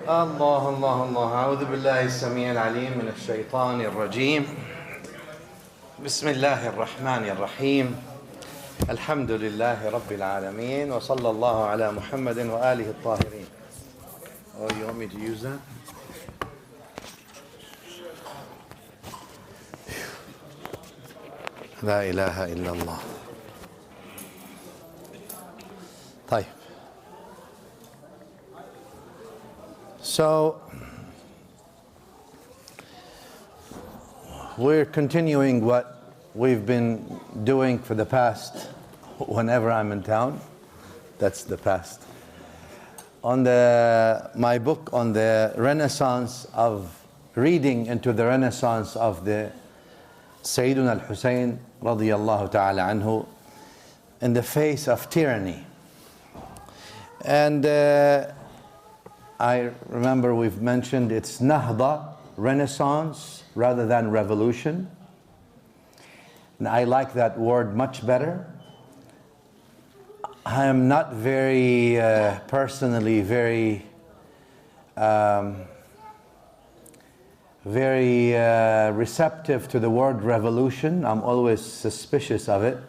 الله الله الله أعوذ بالله السميع العليم من الشيطان الرجيم بسم الله الرحمن الرحيم الحمد لله رب العالمين وصلى الله على محمد وآله الطاهرين. Oh, you want me to use that? لا إله إلا الله. طيب. So, we're continuing what we've been doing for the past, whenever I'm in town, that's the past, on my book on the renaissance of, reading into the renaissance of the Sayyiduna al-Hussayn radiyallahu ta'ala anhu in the face of tyranny. And I remember we've mentioned it's Nahda, renaissance, rather than revolution. And I like that word much better. I am not very, personally, very receptive to the word revolution. I'm always suspicious of it.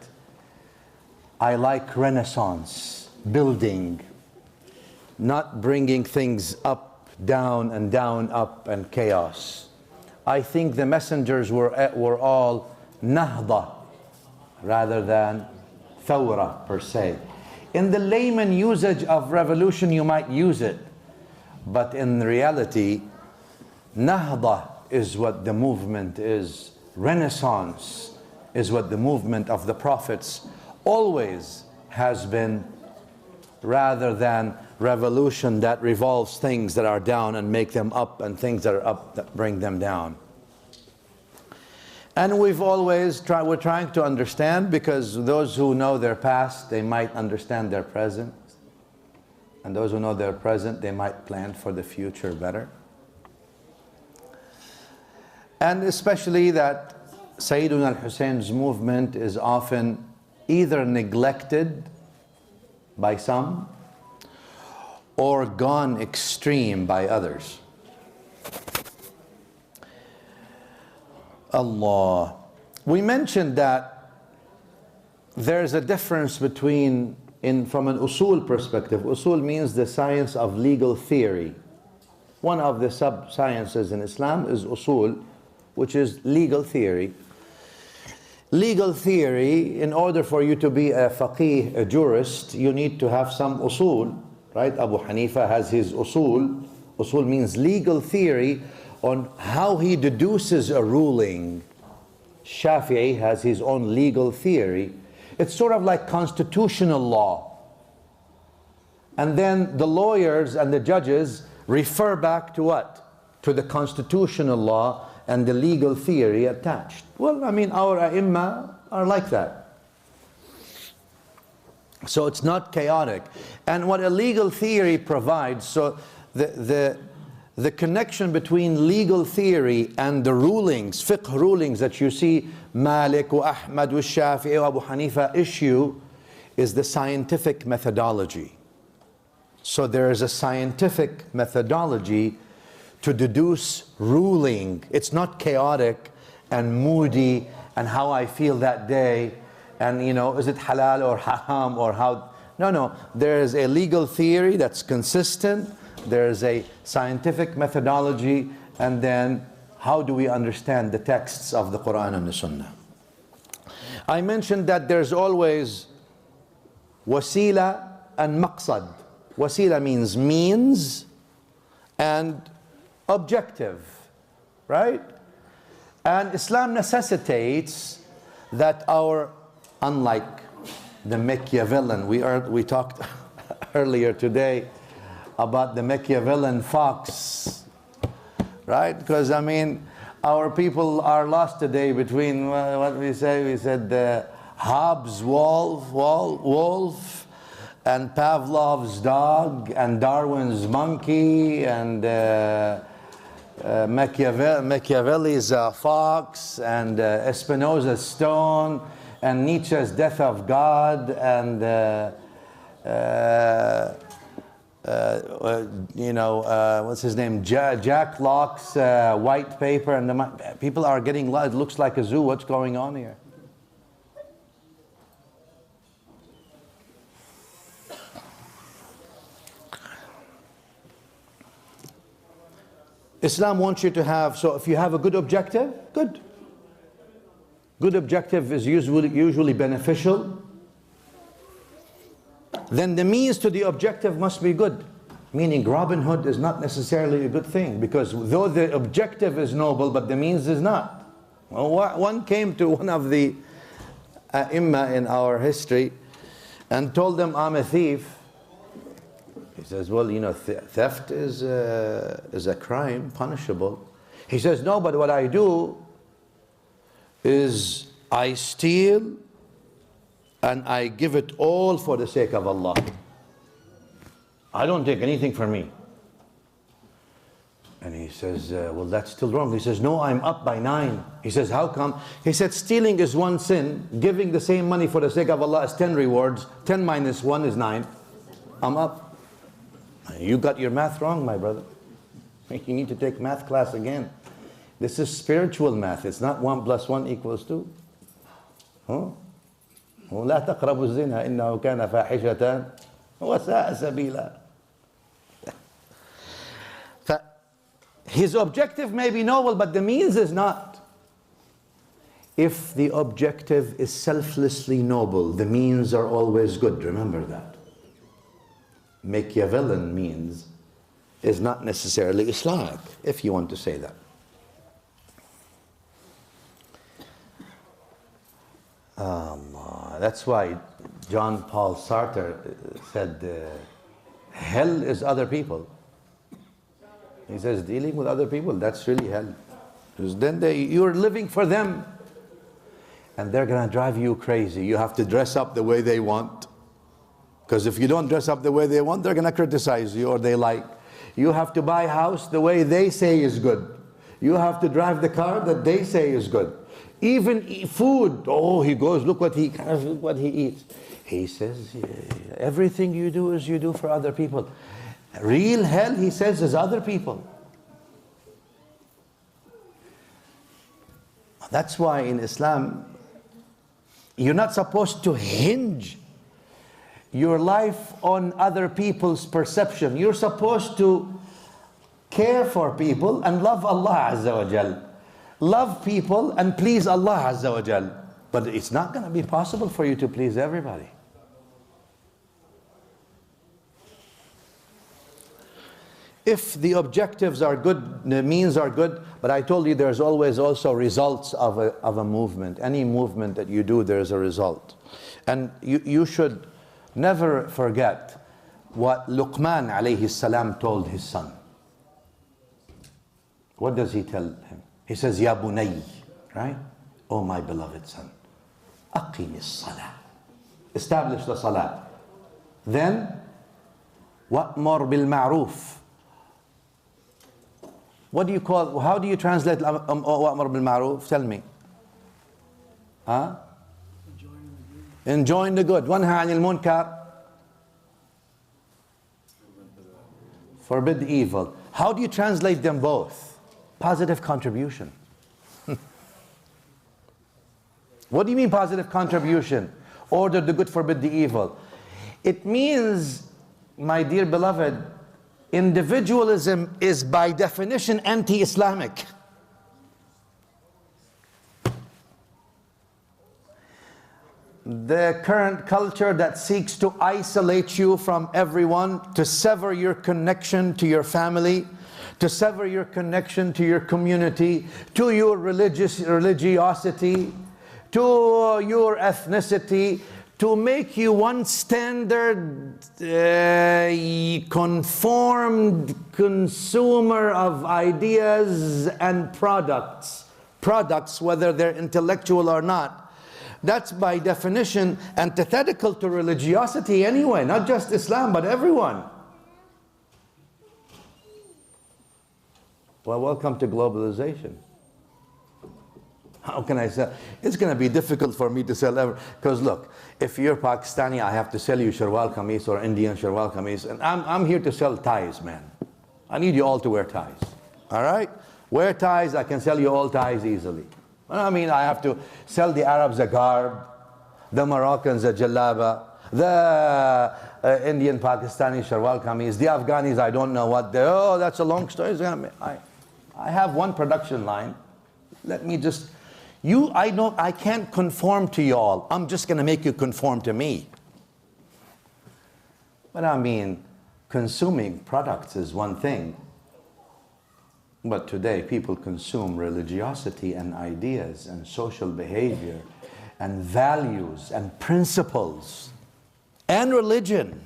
I like renaissance, building, not bringing things up, down, and down, up, and chaos. I think the messengers were all nahda rather than thawra per se. In the layman usage of revolution, you might use it, but in reality, nahda is what the movement is. Renaissance is what the movement of the prophets always has been, rather than revolution that revolves things that are down and make them up, and things that are up that bring them down. And we're trying to understand, because those who know their past, they might understand their present, and those who know their present, they might plan for the future better. And especially that Sayyiduna al-Husayn's movement is often either neglected by some or gone extreme by others. Allah. We mentioned that there's a difference between, from an usul perspective, usul means the science of legal theory. One of the sub-sciences in Islam is usul, which is legal theory. Legal theory, in order for you to be a faqih, a jurist, you need to have some usul, right? Abu Hanifa has his usul. Usul means legal theory on how he deduces a ruling. Shafi'i has his own legal theory. It's sort of like constitutional law. And then the lawyers and the judges refer back to what? To the constitutional law and the legal theory attached. Well, I mean, our ai are like that. So it's not chaotic. And what a legal theory provides, so the connection between legal theory and the rulings, fiqh rulings that you see Malik wa Ahmad wa Shafi'i wa Abu Hanifa issue, is the scientific methodology. So there is a scientific methodology to deduce ruling. It's not chaotic and moody and how I feel that day, and you know, is it halal or haram or how. No, there is a legal theory that's consistent, there is a scientific methodology, and then how do we understand the texts of the Quran and the Sunnah. I mentioned that there's always wasila and maqsad. Wasila means means, and objective, right? And Islam necessitates that unlike the Machiavellian, we talked earlier today about the Machiavellian fox, right? Because I mean, our people are lost today between what we said Hobbes' wolf, and Pavlov's dog, and Darwin's monkey, and Machiavelli's fox, and Spinoza's stone, and Nietzsche's death of God, and what's his name? Jack Locke's white paper, and people are getting, it looks like a zoo. What's going on here? Islam wants you to have, so if you have a good objective, good. Good objective is usually beneficial. Then the means to the objective must be good. Meaning Robin Hood is not necessarily a good thing, because though the objective is noble, but the means is not. Well, one came to one of the Imam in our history and told them, I'm a thief. He says, well, you know, theft is a crime, punishable. He says, no, but what I do is I steal and I give it all for the sake of Allah. I don't take anything for me. And he says, well, that's still wrong. He says, no, I'm up by 9. He says, how come? He said, stealing is 1 sin. Giving the same money for the sake of Allah is 10 rewards. 10 minus 1 is 9. I'm up. You got your math wrong, my brother. You need to take math class again. This is spiritual math. It's not 1 plus 1 equals 2. Huh? ولا تقربوا الزنا إنه كان فاحشة وساء سبيلا. His objective may be noble, but the means is not. If the objective is selflessly noble, the means are always good. Remember that. Machiavellian means is not necessarily Islamic, if you want to say that. That's why John Paul Sartre said, hell is other people. He says, dealing with other people, that's really hell. Because then you're living for them. And they're going to drive you crazy. You have to dress up the way they want. Because if you don't dress up the way they want, they're going to criticize you or they like. You have to buy a house the way they say is good. You have to drive the car that they say is good. Even food, oh, he goes, look what he eats. He says, everything you do is you do for other people. Real hell, he says, is other people. That's why in Islam, you're not supposed to hinge your life on other people's perception. You're supposed to care for people and love Allah Azza wa Jal. Love people and please Allah Azza wa Jal. But it's not going to be possible for you to please everybody. If the objectives are good, the means are good, but I told you there's always also results of a movement. Any movement that you do, there's a result. And you should never forget what Luqman alayhi salam told his son. What does he tell him? He says, Ya bunay, right? Oh my beloved son, aqim as-salah. Establish the salah. Then, wa'mur bil ma'roof. What do you call, how do you translate wa'mur bil ma'roof? Tell me. Huh? Enjoin the good. Wanha anil munkar. Forbid the evil. How do you translate them both? Positive contribution. What do you mean positive contribution? Order the good, forbid the evil. It means, my dear beloved, individualism is by definition anti-Islamic. The current culture that seeks to isolate you from everyone, to sever your connection to your family, to sever your connection to your community, to your religiosity, to your ethnicity, to make you one standard, conformed consumer of ideas and products. Products, whether they're intellectual or not. That's by definition antithetical to religiosity anyway, not just Islam, but everyone. Well, welcome to globalization. How can I sell? It's going to be difficult for me to sell ever. Because look, if you're Pakistani, I have to sell you sharwal kameez, or Indian sharwal kameez. And I'm here to sell ties, man. I need you all to wear ties. All right? Wear ties, I can sell you all ties easily. I mean, I have to sell the Arabs a garb, the Moroccans a jalaba, the Indian Pakistani sharwal kameez, the Afghanis, I don't know what they, oh, that's a long story. I have one production line. Let me just, I can't conform to y'all. I'm just going to make you conform to me. But I mean, consuming products is one thing. But today people consume religiosity and ideas and social behavior and values and principles and religion.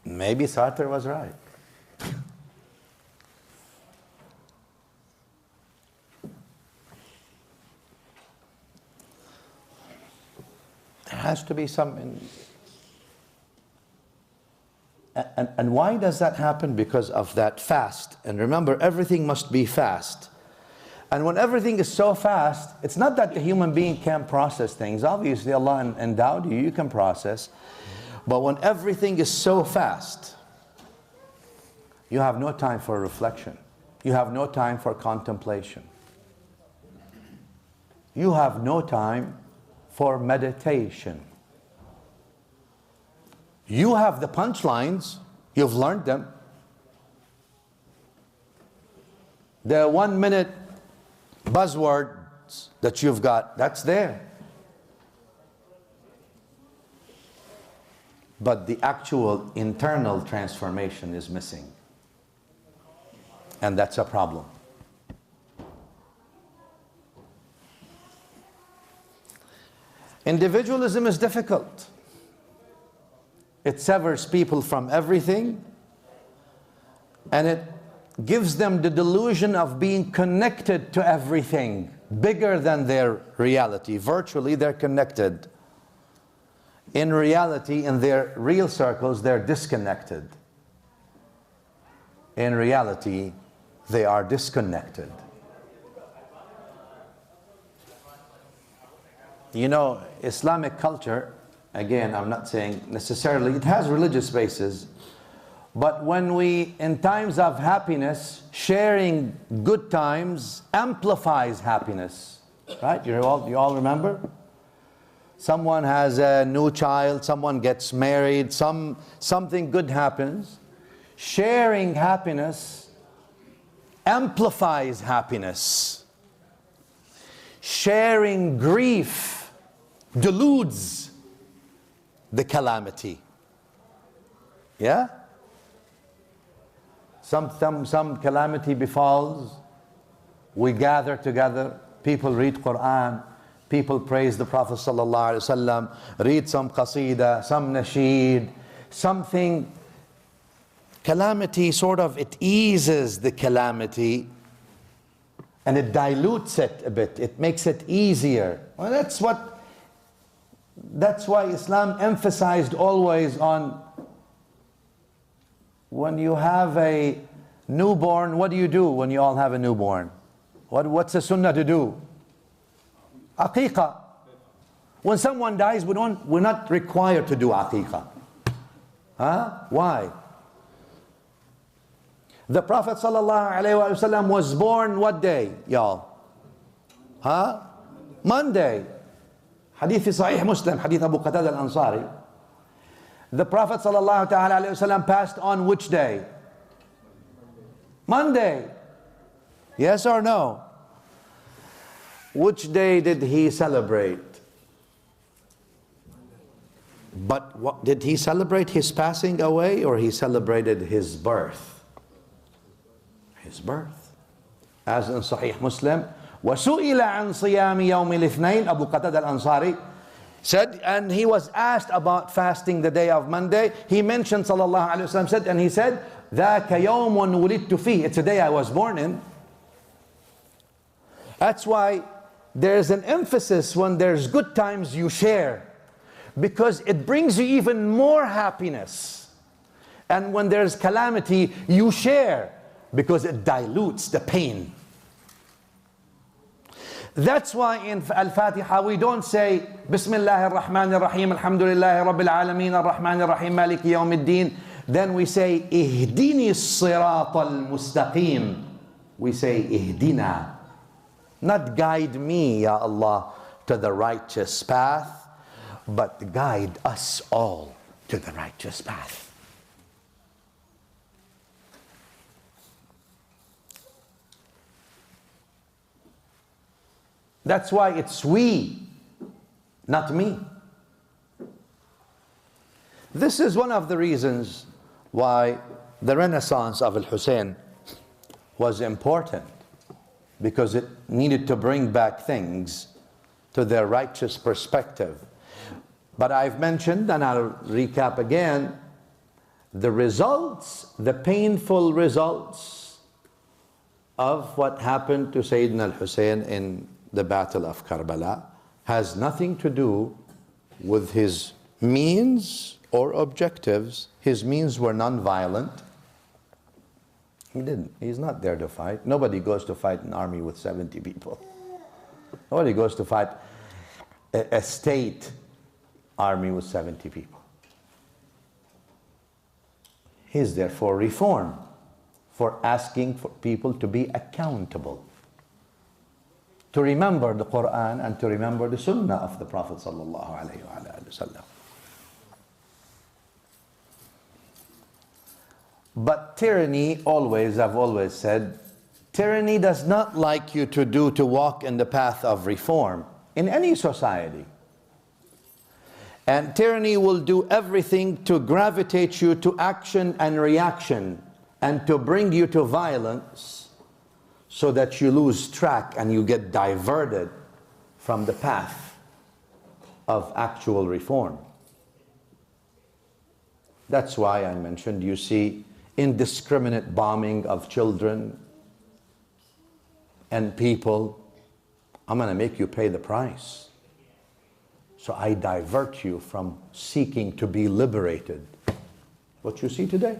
Maybe Sartre was right. There has to be some... And why does that happen? Because of that fast. And remember, everything must be fast. And when everything is so fast, it's not that the human being can't process things. Obviously, Allah endowed you, you can process. But when everything is so fast, you have no time for reflection. You have no time for contemplation. You have no time for meditation. You have the punchlines, you've learned them. The 1 minute buzzwords that you've got, that's there. But the actual internal transformation is missing. And that's a problem. Individualism is difficult. It severs people from everything, and it gives them the delusion of being connected to everything, bigger than their reality. Virtually, they're connected. In reality, in their real circles, they're disconnected. In reality, they are disconnected. You know, Islamic culture, again, I'm not saying necessarily, it has religious bases, but when we, in times of happiness, sharing good times amplifies happiness, right? You all remember? Someone has a new child, someone gets married, something good happens. Sharing happiness amplifies happiness. Sharing grief dilutes the calamity. Yeah? Some calamity befalls, we gather together, people read Quran, people praise the Prophet ﷺ, read some qasida, some nasheed, something. Calamity sort of, it eases the calamity and it dilutes it a bit. It makes it easier. Well, that's why Islam emphasized always on, when you have a newborn, what do you do when you all have a newborn? What's the sunnah to do? Aqiqah. When someone dies, we're not required to do aqiqah. Huh? Why? The Prophet ﷺ was born what day, y'all? Huh? Monday. Hadith Sahih Muslim, Hadith Abu Qatada al-Ansari. The Prophet ﷺ passed on which day? Monday. Yes or no? Which day did he celebrate? But what, did he celebrate his passing away, or he celebrated his birth? His birth. As in Sahih Muslim, وَسُئِلَ عَنْ صِيَامِ يَوْمِ الْإِثْنَيْنِ Abu Qatada al-Ansari said, and he was asked about fasting the day of Monday. He mentioned, sallallahu alayhi wa sallam, said, and he said, ذَاكَ يَوْمٌ وُلِدْتُ فِيهِ. It's a day I was born in. That's why there's an emphasis when there's good times you share. Because it brings you even more happiness. And when there's calamity, you share, because it dilutes the pain. That's why in Al-Fatiha we don't say Bismillah ar-Rahman ar-Rahim, Alhamdulillah Rabbil Alameen, ar-Rahman ar-Rahim, Maliki Yawmiddin. Then we say Ihdini as-Sirat al-Mustaqim. We say Ihdina. Not guide me, Ya Allah, to the righteous path, but guide us all to the righteous path. That's why it's we, not me. This is one of the reasons why the Renaissance of Hussayn was important, because it needed to bring back things to their righteous perspective. But I've mentioned, and I'll recap again, the results, the painful results of what happened to Sayyidina al-Hussayn in the Battle of Karbala has nothing to do with his means or objectives. His means were non-violent. He's not there to fight. Nobody goes to fight an army with 70 people. Nobody goes to fight a state army with 70 people. He's there for reform, for asking for people to be accountable, to remember the Quran and to remember the Sunnah of the Prophet sallallahu alaihi wasallam. But tyranny, always, I've always said, tyranny does not like you to walk in the path of reform in any society. And tyranny will do everything to gravitate you to action and reaction and to bring you to violence, so that you lose track and you get diverted from the path of actual reform. That's why I mentioned, you see indiscriminate bombing of children and people. I'm going to make you pay the price. So I divert you from seeking to be liberated. What you see today.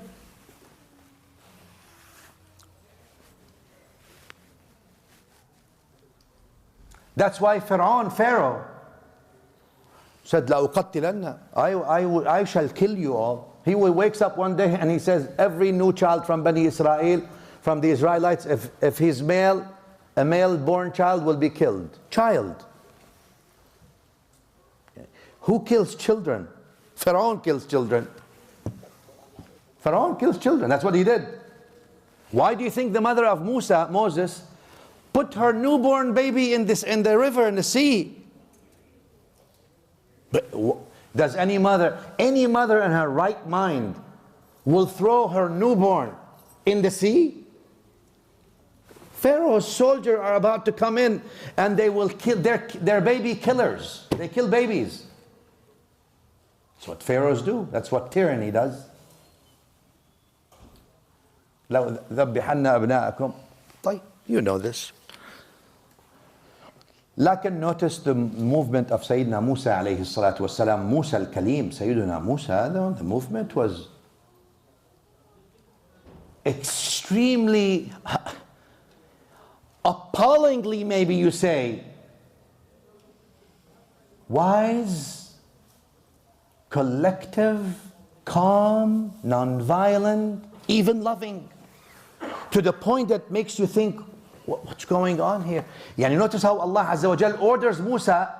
That's why Pharaoh said, لَأُقَتِّلَنَّ, I shall kill you all. He wakes up one day and he says, every new child from Bani Israel, from the Israelites, if he's male, a male-born child will be killed. Child. Who kills children? Pharaoh kills children. Pharaoh kills children. That's what he did. Why do you think the mother of Moses, put her newborn baby in the river, in the sea? But does any mother in her right mind will throw her newborn in the sea? Pharaoh's soldiers are about to come in and they will kill their baby killers. They kill babies. That's what pharaohs do. That's what tyranny does. لو ذبحن أبناءكم. طيب, you know this. Lakin notice the movement of Sayyidina Musa alayhi salatu wasalam, Musa al-Kalim, Sayyidina Musa, the movement was extremely, appallingly, maybe you say, wise, collective, calm, non-violent, even loving, to the point that makes you think, what's going on here? Yani notice how Allah Azza wa Jal orders Musa,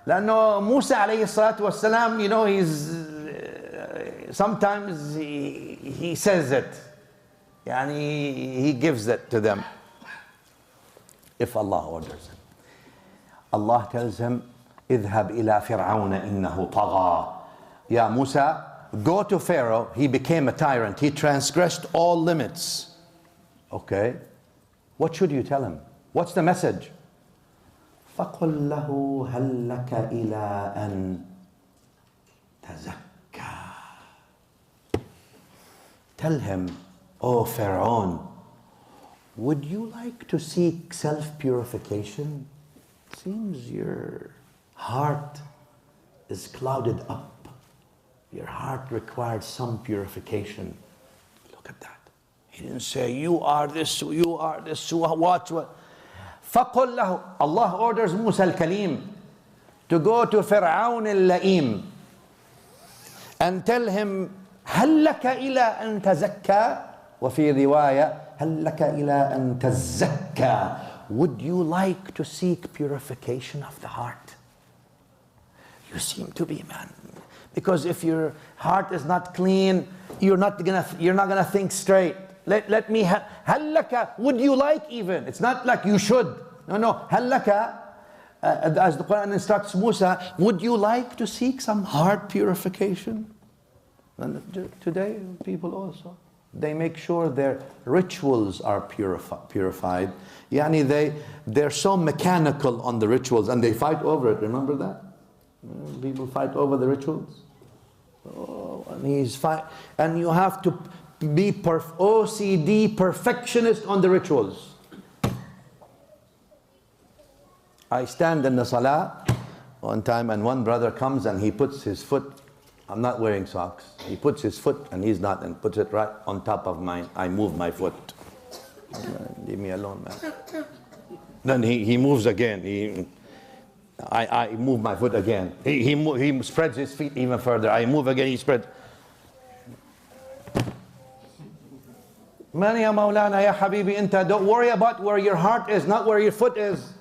لأنه Musa alayhi salatu wasalam, you know, sometimes he says it, yani he gives it to them. If Allah orders him, Allah tells him, اذهب إلى فرعون إنه طغى. Ya Musa, go to Pharaoh, he became a tyrant, he transgressed all limits. Okay. What should you tell him? What's the message? فَقُلْ لَهُ هَلْ لَكَ إِلَىٰ أَن تَزَكَّى. Tell him, oh Pharaoh, would you like to seek self-purification? Seems your heart is clouded up. Your heart required some purification. Look at that. He didn't say, you are this, watch what. فَقُلْ لَهُ, Allah orders Musa al-Kalim to go to Fir'aun al-La'im and tell him, هَلْ لَكَ إِلَىٰ أَن تَزَكَّى وَفِي رِوَايَةٍ هَلْ لَكَ إِلَىٰ أَن تَزَكَّى. Would you like to seek purification of the heart? You seem to be, man. Because if your heart is not clean, you're not gonna think straight. Let me have, hallaka, would you like even? It's not like you should. No, hallaka, as the Quran instructs Musa, would you like to seek some heart purification? And today, people also, they make sure their rituals are purified. Yani they're so mechanical on the rituals and they fight over it. Remember that? People fight over the rituals. Oh, and you have to be OCD perfectionist on the rituals. I stand in the salah one time and one brother comes and he puts his foot, I'm not wearing socks, he puts his foot and he's not, and puts it right on top of mine. I move my foot. Leave me alone, man. Then he moves again. I move my foot again. He spreads his feet even further. I move again, he spreads. Man ya Maulana, ya Habibi, anta, don't worry about where your heart is, not where your foot is.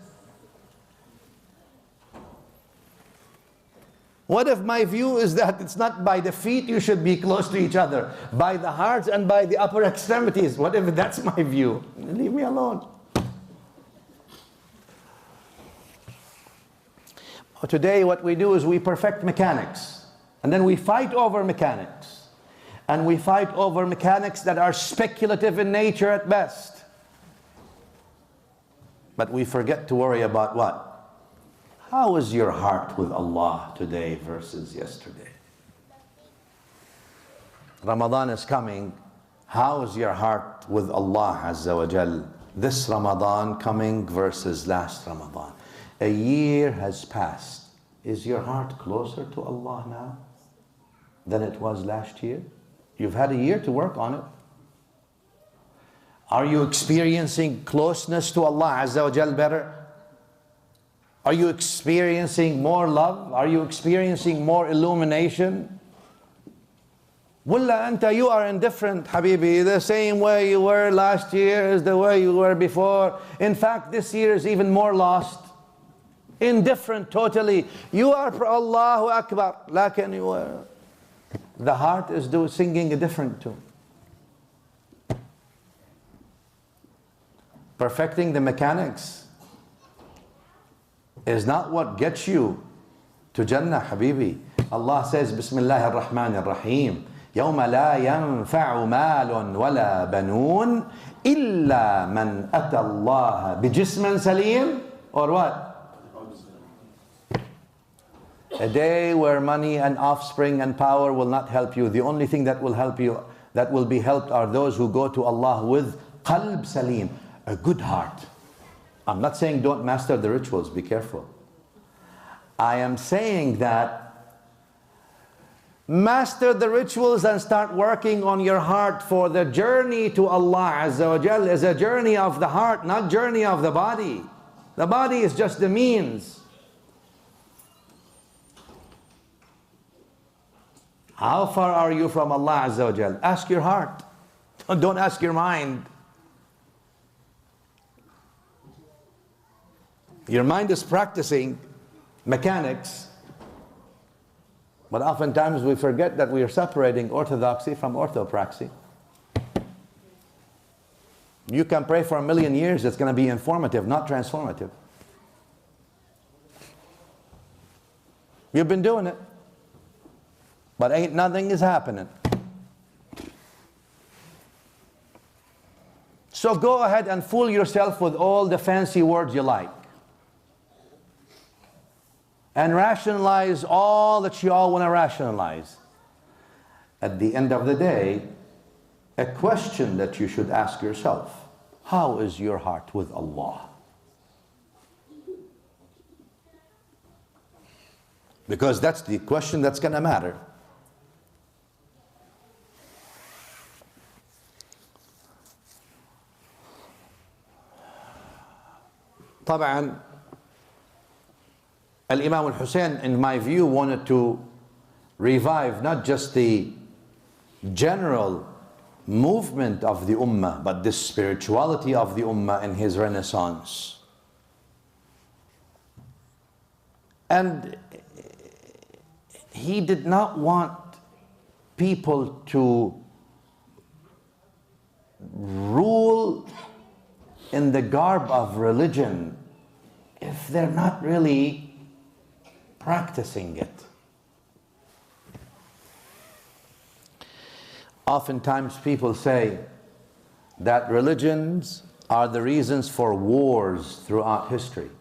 What if my view is that it's not by the feet you should be close to each other, by the hearts and by the upper extremities? What if that's my view? Leave me alone. Today what we do is we perfect mechanics, and then we fight over mechanics, and we fight over mechanics that are speculative in nature at best. But we forget to worry about what? How is your heart with Allah today versus yesterday? Ramadan is coming. How is your heart with Allah Azza wa Jal this Ramadan coming versus last Ramadan? A year has passed. Is your heart closer to Allah now than it was last year? You've had a year to work on it. Are you experiencing closeness to Allah Azza wa Jal better? Are you experiencing more love? Are you experiencing more illumination? Walla anta, you are indifferent, Habibi. The same way you were last year is the way you were before. In fact, this year is even more lost. Indifferent totally. You are for Allahu Akbar. Lakin you are. The heart is singing a different tune. Perfecting the mechanics is not what gets you to Jannah, Habibi. Allah says, Bismillah ar-Rahman ar-Rahim. يَوْمَ لَا يَنْفَعُ مَالٌ وَلَا بَنُونَ إِلَّا مَنْ أَتَى اللَّهَ بِجِسْمٍ سَلِيمٍ. Or what? A day where money and offspring and power will not help you. The only thing that will help you, that will be helped, are those who go to Allah with qalb salim, a good heart. I'm not saying don't master the rituals, be careful. I am saying that master the rituals and start working on your heart, for the journey to Allah Azza wa Jal is a journey of the heart, not journey of the body. The body is just the means. How far are you from Allah Azza wa Jal? Ask your heart. Don't ask your mind. Your mind is practicing mechanics, but oftentimes we forget that we are separating orthodoxy from orthopraxy. You can pray for 1,000,000 years, it's going to be informative, not transformative. You've been doing it, but ain't nothing is happening. So go ahead and fool yourself with all the fancy words you like, and rationalize all that you all want to rationalize. At the end of the day, a question that you should ask yourself: how is your heart with Allah? because that's the question that's going to matter. طبعا Imam Hussayn, in my view, wanted to revive not just the general movement of the ummah, but the spirituality of the ummah in his renaissance. And he did not want people to rule in the garb of religion if they're not really practicing it. Oftentimes people say that religions are the reasons for wars throughout history.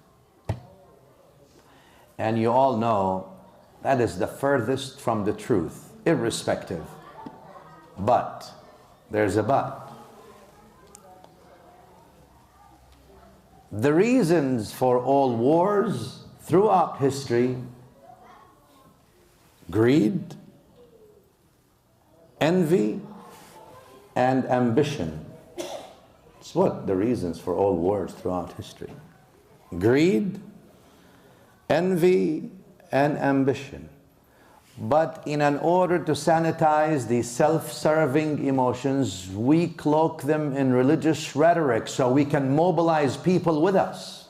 And you all know that is the furthest from the truth, irrespective. But, there's a but. The reasons for all wars throughout history: greed, envy, and ambition. It's what the reasons for all wars throughout history: greed, envy, and ambition. But in an order to sanitize these self-serving emotions, we cloak them in religious rhetoric so we can mobilize people with us.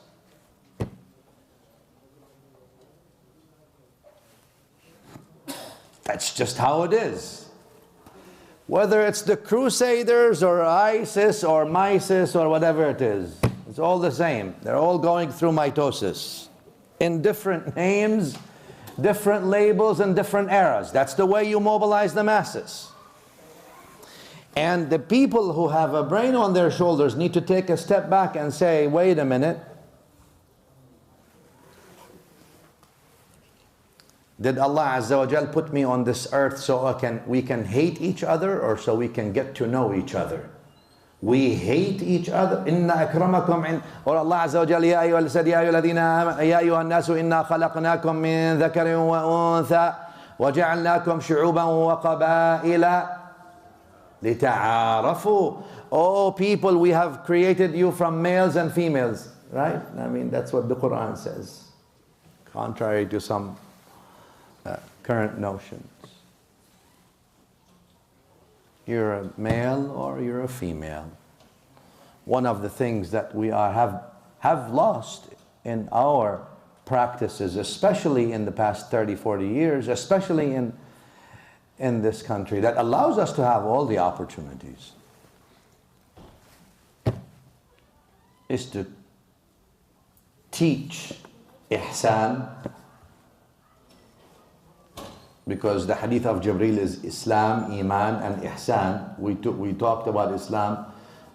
That's just how it is. Whether it's the Crusaders or ISIS or MISIS or whatever it is, it's all the same. They're all going through mitosis in different names, different labels, and different eras. That's the way you mobilize the masses. And the people who have a brain on their shoulders need to take a step back and say, wait a minute. Did Allah Azza wa Jal put me on this earth so we can hate each other, or so we can get to know each other? We hate each other. Inna akramakum in, or Allah Azza wa Jalla, ya ayyuha an-nasu inna khalaqnakum min dhakarin wa untha wa ja'alnakum shu'uban wa qabaila lita'arafu. Oh people, we have created you from males and females, right? I mean, that's what the Quran says, contrary to some current notions. You're a male or you're a female. One of the things that we have lost in our practices, especially in the past 30, 40 years, especially in this country, that allows us to have all the opportunities, is to teach ihsan. Because the hadith of Jibreel is Islam, Iman, and Ihsan. We talked about Islam,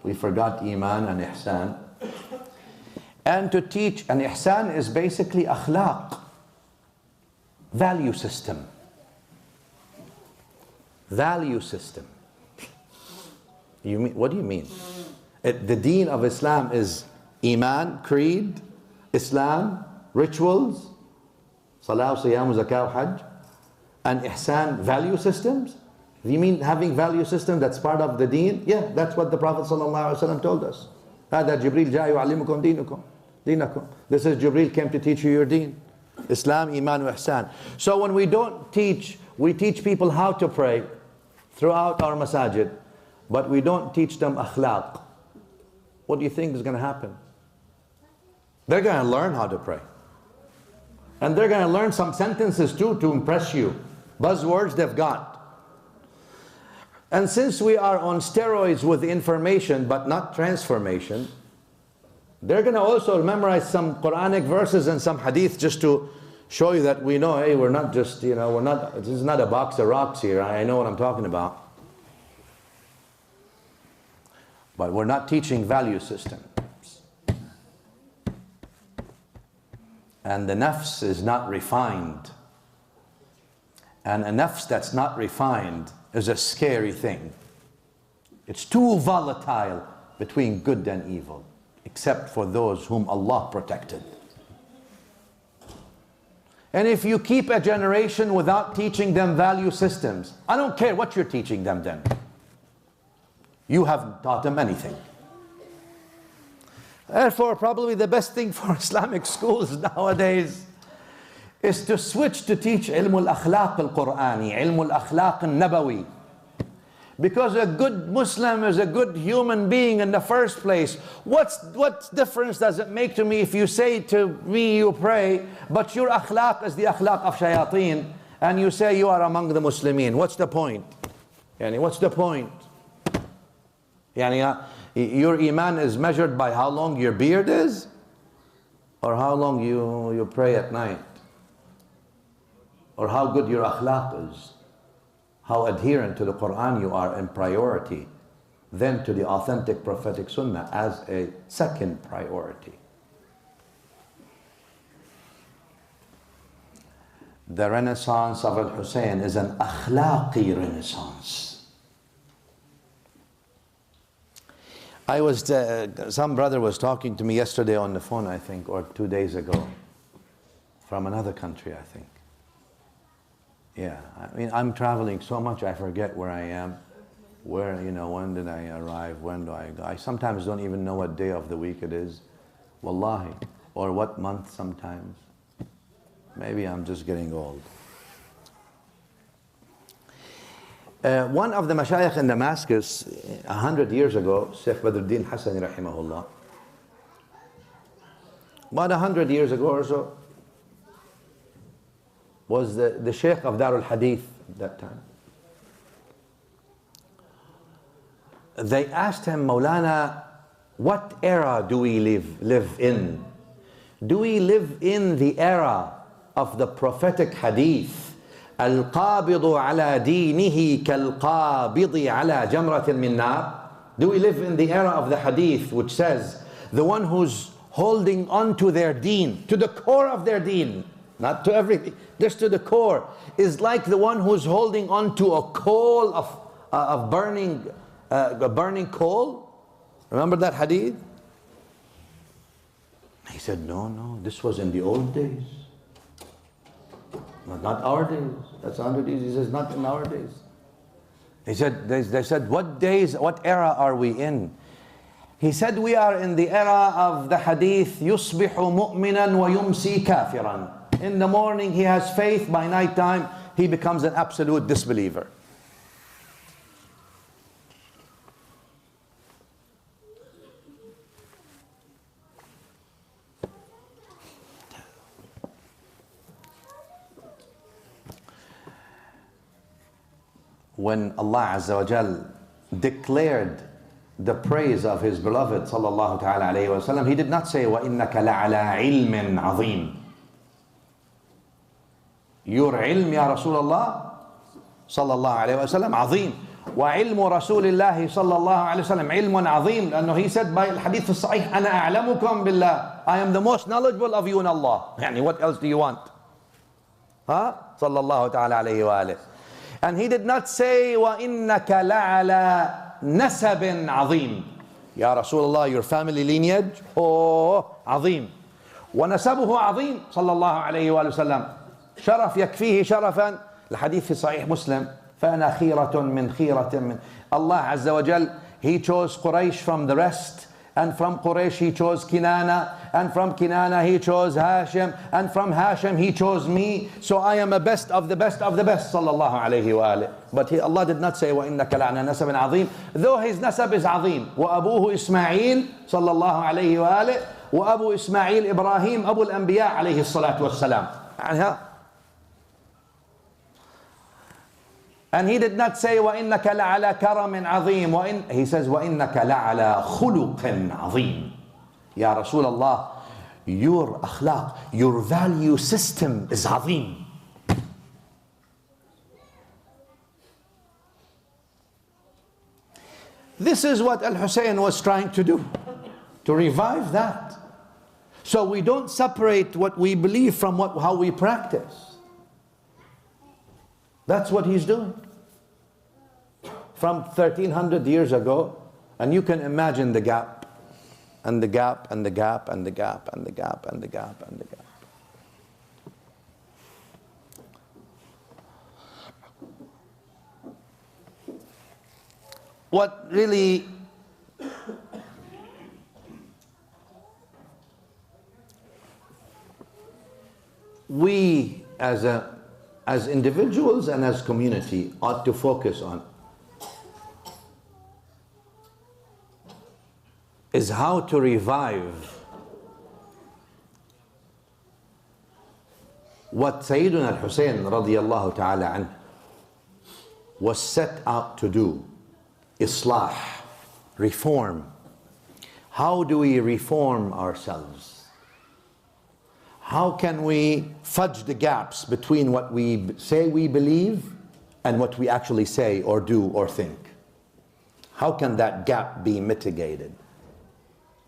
we forgot Iman and Ihsan. And to teach, and Ihsan is basically akhlaq, value system. Value system. What do you mean? The deen of Islam is Iman, creed, Islam, rituals, Salah, Siyam, Zakah, Hajj. And ihsan, value systems? You mean having value system that's part of the deen? Yeah, that's what the Prophet ﷺ told us. هذا جبريل جاء يعلمكم دينكم. This is Jibreel came to teach you your deen. Islam, Iman, wa Ihsan. So when we don't teach, we teach people how to pray throughout our masajid, but we don't teach them akhlaq. What do you think is going to happen? They're going to learn how to pray. And they're going to learn some sentences too to impress you. Buzzwords they've got. And since we are on steroids with information but not transformation, they're going to also memorize some Quranic verses and some hadith just to show you that we know, hey, we're not just, this is not a box of rocks here. I know what I'm talking about. But we're not teaching value systems. And the nafs is not refined. And a nafs that's not refined is a scary thing. It's too volatile between good and evil, except for those whom Allah protected. And if you keep a generation without teaching them value systems, I don't care what you're teaching them then. You haven't taught them anything. Therefore, probably the best thing for Islamic schools nowadays is to switch to teach ilm al-akhlaq al-Qur'ani, ilm al-akhlaq al-nabawi. Because a good Muslim is a good human being in the first place. What difference does it make to me if you say to me you pray, but your akhlaq is the akhlaq of shayateen, and you say you are among the Muslimin? What's the point? Yani, what's the point? Yani, your iman is measured by how long your beard is, or how long you pray at night, or how good your akhlaq is, how adherent to the Quran you are in priority, then to the authentic prophetic sunnah as a second priority. The renaissance of Hussayn is an akhlaqi renaissance. Some brother was talking to me yesterday on the phone, I think, or 2 days ago, from another country, I think. Yeah, I mean, I'm traveling so much I forget where I am, when did I arrive, when do I go. I sometimes don't even know what day of the week it is, wallahi, or what month sometimes. Maybe I'm just getting old. One of the mashayikh in Damascus, 100 years ago, Shaykh Badruddin Hassani rahimahullah, about 100 years ago or so, was the Shaykh of Darul Hadith at that time. They asked him, Maulana, what era do we live in? Do we live in the era of the prophetic hadith, Al-Qabidu ala dinihi kal-Qabidi ala jamratin min nar? Do we live in the era of the hadith which says, the one who's holding on to their deen, to the core of their deen, not to everything, just to the core, is like the one who's holding on to a coal of burning coal? Remember that hadith? He said, no, this was in the old days. Not our days. That's 100 years. He says, not in our days. He said, they said, what era are we in? He said, we are in the era of the hadith, يُصْبِحُ مُؤْمِنًا وَيُمْسِي كَافِرًا. In the morning he has faith, by night time he becomes an absolute disbeliever. When Allah Azza wa Jal declared the praise of His beloved sallallahu ta'ala alayhi wa sallam, He did not say, وَإِنَّكَ لَعَلَىٰ عِلْمٍ عَظِيمٍ. Your ilm, Ya Rasulullah sallallahu alayhi wa sallam, عظيم. وعلم رسول الله صلى الله عليه وسلم علم عظيم. لأنه He said by الحديث الصحيح, أنا أعلمكم بالله. I am the most knowledgeable of you in Allah. يعني, what else do you want? صلى الله تعالى عليه وآله. And He did not say, وَإِنَّكَ لَعَلَىٰ نَسَبٍ عَظِيمٍ. Ya Rasulullah, your family lineage, عظيم. ونسبه عظيم صلى الله عليه وآله وسلم. شرف يكفيه شرفا. الحديث في صحيح مسلم. فأنا خيرة من خيرة من. Allah Azza wa Jal, He chose Quraysh from the rest. And from Quraysh He chose Kinana. And from Kinana He chose Hashim. And from Hashim He chose me. So I am a best of the best of the best. Sallallahu alayhi wa alayhi. But Allah did not say, وَإِنَّكَ لَعْنَا نَسَبٍ عَظِيمٍ. Though his nasab is عظيم. وَأَبُوهُ إِسْمَاعِيل sallallahu alayhi wa alayhi. وَأَبُو إسماعيل إبراهيم أبو الأنبياء عليه الصلاة والسلام. And He did not say, وَإِنَّكَ لَعَلَى كَرَمٍ عَظِيمٍ. He says, وَإِنَّكَ لَعَلَى خُلُقٍ عَظِيمٍ. Ya Rasulullah, your akhlaq, your value system is عظيم. This is what Al-Hussayn was trying to do, to revive that. So we don't separate what we believe from how we practice. That's what he's doing. From 1300 years ago, and you can imagine the gap, and the gap, and the gap, and the gap, and the gap, and the gap, and the gap. what really we as individuals and as community ought to focus on is how to revive what Sayyiduna al-Hussayn radiyallahu ta'ala anhu was set out to do. Islah, reform. How do we reform ourselves? How can we fudge the gaps between what we say we believe and what we actually say or do or think? How can that gap be mitigated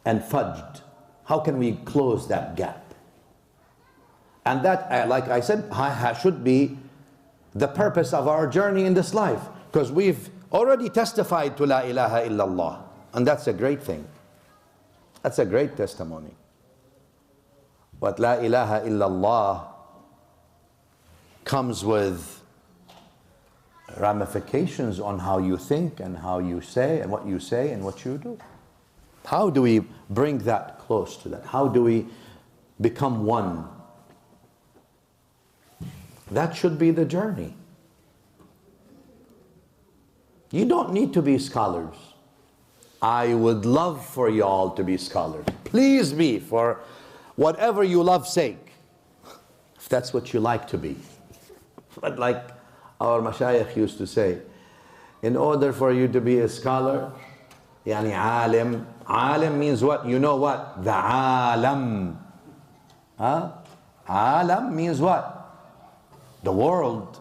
and fudged? How can we close that gap? And that, like I said, should be the purpose of our journey in this life, because we've already testified to La ilaha illallah, and that's a great thing. That's a great testimony. But La ilaha illallah comes with ramifications on how you think and how you say and what you do. How do we bring that close to that? How do we become one? That should be the journey. You don't need to be scholars. I would love for you all to be scholars. Please be, for whatever you love sake, if that's what you like to be. But like our mashayikh used to say, in order for you to be a scholar, yani alim. Alim means what? You know what? The alam. Huh? Alam means what? The world.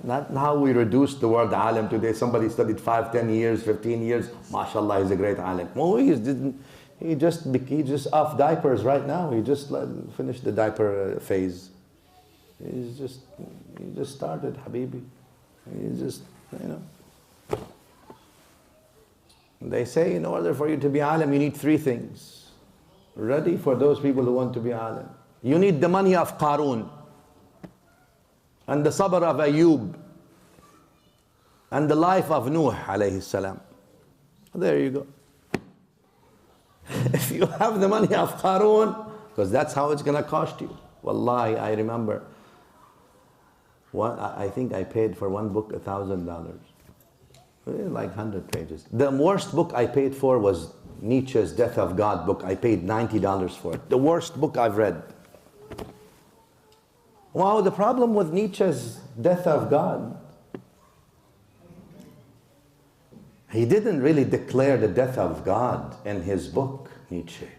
Not how we reduce the word alim today. Somebody studied 5, 10 years, 15 years. MashaAllah, he's a great alim. Well, he just off diapers right now. He just finished the diaper phase. He just started, Habibi. He just, They say in order for you to be alim, you need 3 things. Ready for those people who want to be alim. You need the money of Qarun, and the sabr of Ayub, and the life of Nuh alayhi salam. There you go. If you have the money of Qarun, because that's how it's going to cost you. Wallahi, I remember, I think I paid for one book $1,000. Like 100 pages. The worst book I paid for was Nietzsche's Death of God book. I paid $90 for it. The worst book I've read. Wow, the problem with Nietzsche's Death of God, he didn't really declare the death of God in his book, Nietzsche.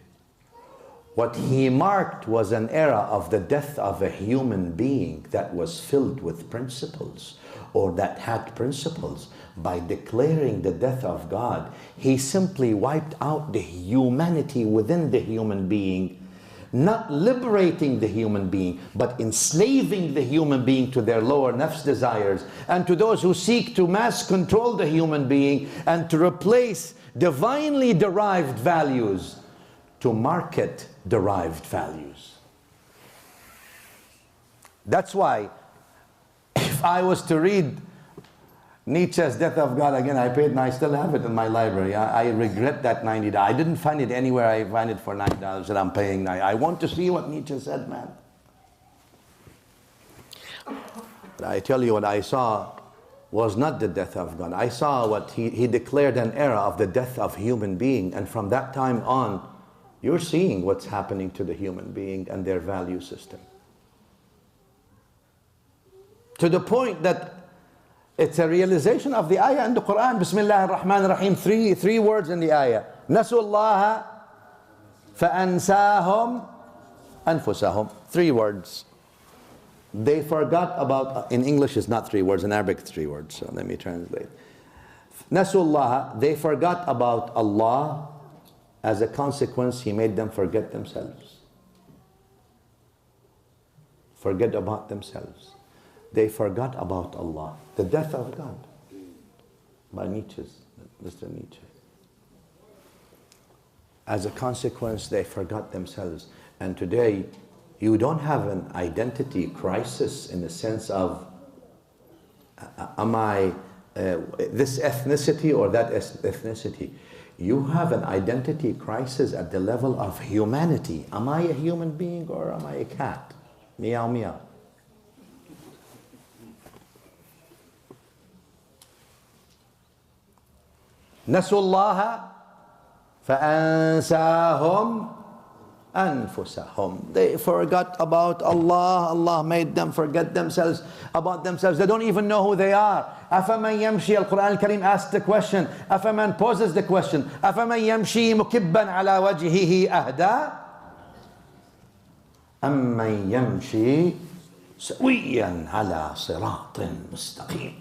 What he marked was an era of the death of a human being that was filled with principles, or that had principles. By declaring the death of God, he simply wiped out the humanity within the human being, not liberating the human being, but enslaving the human being to their lower nafs desires, and to those who seek to mass control the human being and to replace divinely derived values to market derived values. That's why if I was to read Nietzsche's Death of God again, I paid, and I still have it in my library. I regret that $90. I didn't find it anywhere. I find it for $9 that I'm paying. I want to see what Nietzsche said, man. But I tell you, what I saw was not the death of God. I saw what he declared an era of the death of human being. And from that time on, you're seeing what's happening to the human being and their value system. To the point that it's a realization of the ayah in the Quran. Bismillah ar-Rahman ar-Rahim. Three words in the ayah. Nasu Allah fa'ansahum anfusahum. 3 words. They forgot about, in English it's not 3 words, in Arabic it's 3 words. So let me translate. Nasu Allah, they forgot about Allah. As a consequence, he made them forget themselves. Forget about themselves. They forgot about Allah. The death of God by Mr. Nietzsche. As a consequence, they forgot themselves. And today, you don't have an identity crisis in the sense of, am I this ethnicity or that ethnicity. You have an identity crisis at the level of humanity. Am I a human being or am I a cat? Meow, meow. نسوا الله فأنساهم أنفسهم. They forgot about Allah. Allah made them forget themselves about themselves. They don't even know who they are. أفمن يمشي, Al-Quran Al-Karim asks the question. أفمن poses the question. أفمن يمشي مكبا على وجهه أهدى أمن يمشي سويا على صراط مستقيم.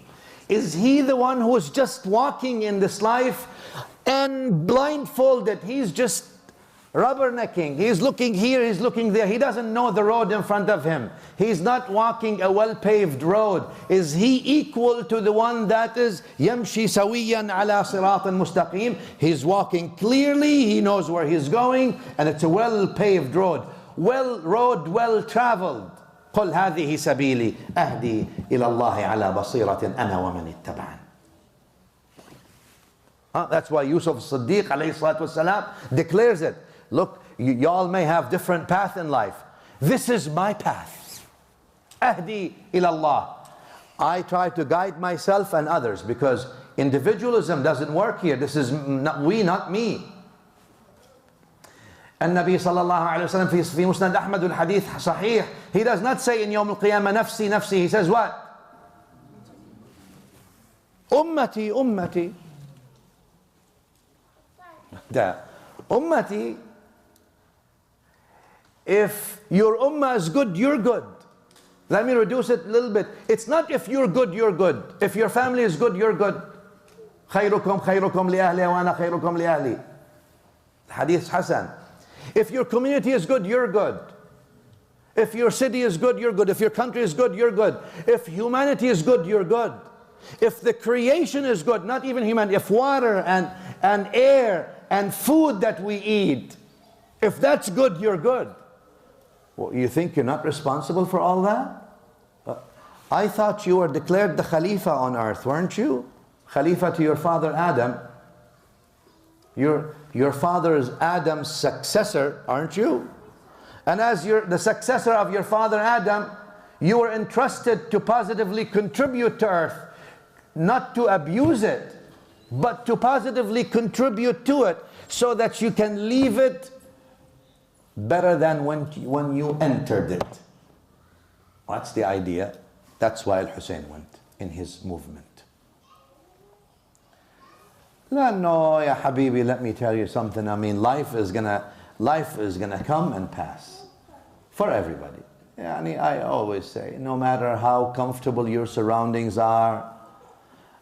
Is he the one who is just walking in this life and blindfolded? He's just rubbernecking. He's looking here, he's looking there. He doesn't know the road in front of him. He's not walking a well-paved road. Is he equal to the one that is يمشي سويا على صراط مستقيم? He's walking clearly, he knows where he's going, and it's a well-paved road. Well-traveled. قل هذه سبيلي أهدي إلى الله على بصيرة أنا ومن اتبعني. That's why Yusuf Siddiq alayhi salatu wasalam declares it. Look, y'all may have different path in life. This is my path. أهدي إلى الله. I try to guide myself and others because individualism doesn't work here. This is not we, not me. النبي صلى الله عليه وسلم في مسند أحمد الحديث صحيح. He does not say in يوم القيامة نفسي نفسي. He says what? أمتي أمتي. Ummati. If your ummah is good, you're good. Let me reduce it a little bit. It's not if you're good, you're good. If your family is good, you're good. خيركم خيركم لأهلي وأنا خيركم لأهلي. Hadith Hasan. If your community is good, you're good. If your city is good, you're good. If your country is good, you're good. If humanity is good, you're good. If the creation is good, not even humanity, if water and air and food that we eat, if that's good, you're good. Well, you think you're not responsible for all that? I thought you were declared the Khalifa on earth, weren't you? Khalifa to your father Adam. Your father is Adam's successor, aren't you? And as you're the successor of your father Adam, you were entrusted to positively contribute to earth, not to abuse it, but to positively contribute to it so that you can leave it better than when you entered it. What's the idea? That's why Hussayn went in his movement. No, ya habibi, let me tell you something. I mean, life is gonna come and pass for everybody. I always say, no matter how comfortable your surroundings are,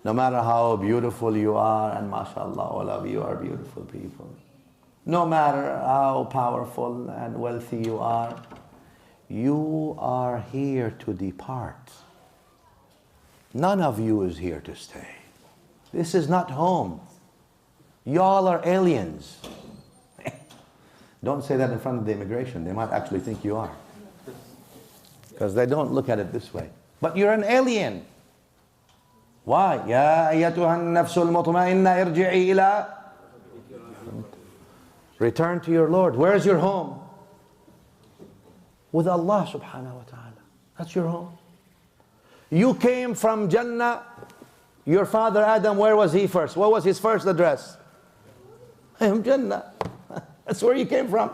no matter how beautiful you are, and mashallah, all of you are beautiful people. No matter how powerful and wealthy you are here to depart. None of you is here to stay. This is not home. Y'all are aliens. Don't say that in front of the immigration. They might actually think you are. Because they don't look at it this way. But you're an alien. Why? يا أيتها النفس المطمئنة ارجعي إلى. Return to your Lord. Where's your home? With Allah subhanahu wa ta'ala. That's your home. You came from Jannah. Your father Adam, where was he first? What was his first address? Jannah. That's where you came from.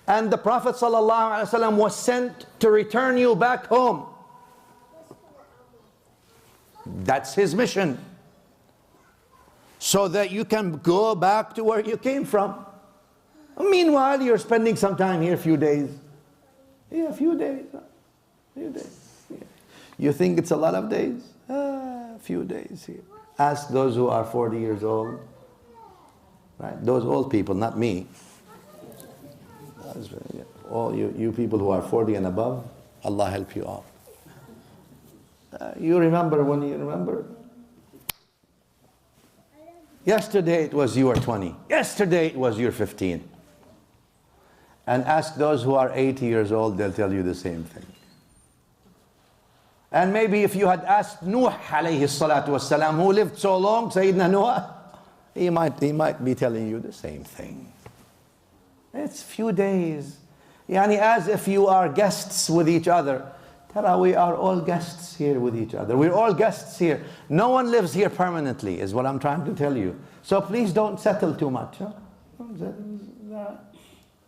And the Prophet ﷺ was sent to return you back home. That's his mission. So that you can go back to where you came from. Meanwhile, you're spending some time here, a few days. Yeah, a few days. Yeah. You think it's a lot of days? A few days here. Ask those who are 40 years old. Right? Those old people, not me. All you people who are 40 and above, Allah help you all. You remember when you remember? Yesterday it was you were 20. Yesterday it was you were 15. And ask those who are 80 years old, they'll tell you the same thing. And maybe if you had asked Nuh alayhi salatu wasalam, who lived so long, Sayyidina Noah, he might be telling you the same thing. It's few days. Yani as if you are guests with each other. Tara, we are all guests here with each other. We're all guests here. No one lives here permanently, is what I'm trying to tell you. So please don't settle too much. Huh?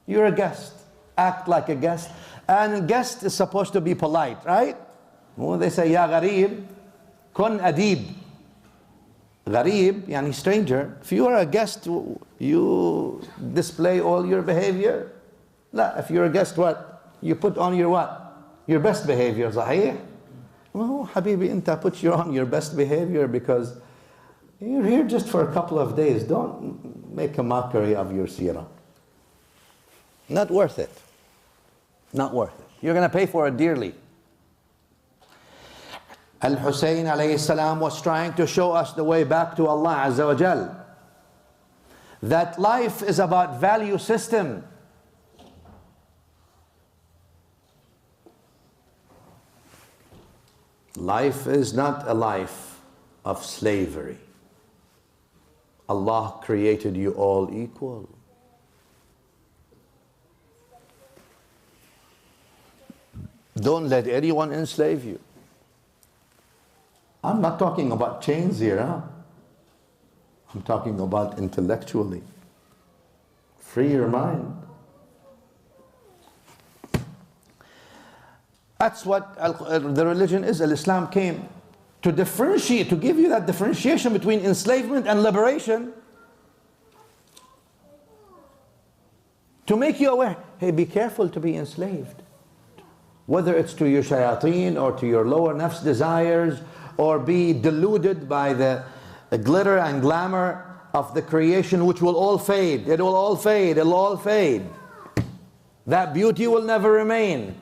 You're a guest. Act like a guest. And a guest is supposed to be polite, right? When they say, Ya gharib, kun adib. Gharib, yani stranger. If you are a guest, you display all your behavior. La, if you're a guest, what? You put on your what? Your best behavior, صحيح? Well, Habibi, anta put you on your best behavior because you're here just for a couple of days. Don't make a mockery of your seerah. Not worth it. Not worth it. You're going to pay for it dearly. Al-Hussayn alayhi salam was trying to show us the way back to Allah Azza wa Jal. That life is about value system. Life is not a life of slavery. Allah created you all equal. Don't let anyone enslave you. I'm not talking about chains here, huh? I'm talking about intellectually. Free your mind. That's what the religion is. Islam came to differentiate, to give you that differentiation between enslavement and liberation. To make you aware, hey, be careful to be enslaved. Whether it's to your shayateen or to your lower nafs desires, or be deluded by the glitter and glamour of the creation, which will all fade. It will all fade. It'll all fade. That beauty will never remain.